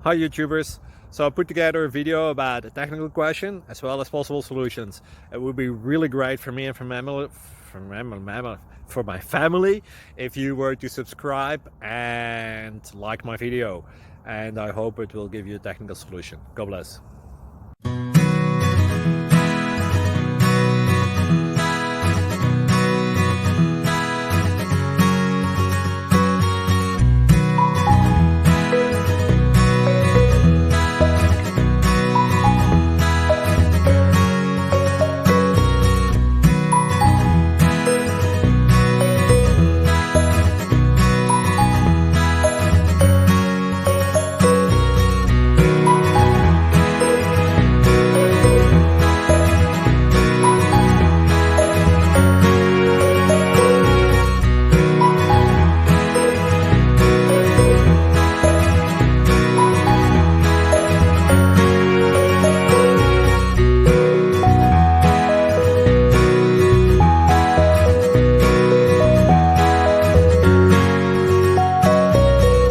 Hi YouTubers! So I put together a video about a technical question as well as possible solutions. It would be really great for me and for my family if you were to subscribe and like my video, and I hope it will give you a technical solution. God bless.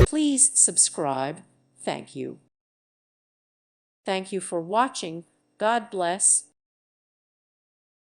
Please subscribe. Thank you. Thank you for watching. God bless.